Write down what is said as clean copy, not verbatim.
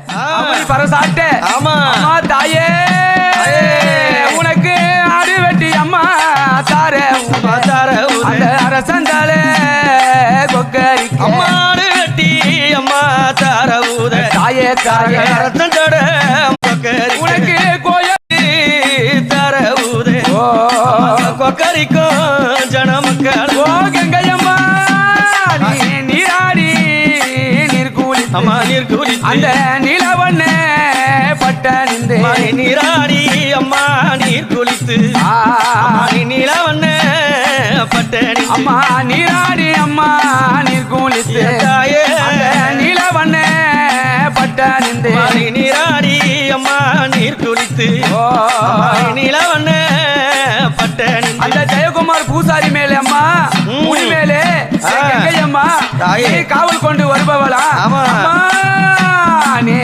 அப்படி பரசாட்ட ஆமா அம்மா தாயே உனக்கு ஆடு வெட்டி அம்மா தார அந்த அரசந்தாலே கொக்கரி அம்மாடு வெட்டி அம்மா தார ஊத தாயே தாயே அரசந்தோட உனக்கு கோயில் தார ஊத கொக்கரிக்கும் ஜன மக்கள் ஓ கங்கையம்மா நீராடி நீர்கூலி அம்மா நீர் கூலி அந்த நிலவண்ணே பட்ட நின்று நீராடி அம்மா நீர் குளித்து நிலவண்ண பட்ட அம்மா நீராடி அம்மா நீர் குளித்து தாயே நிலவண்ணே பட்ட நின்று நீராடி அம்மா நீர் குளித்து நிலவண்ண பட்ட அந்த ஜெயக்குமார் பூசாரி மேலே அம்மா முடி மேலே அம்மா தாயே காவல் கொண்டு வருபவளா ஆமா நீ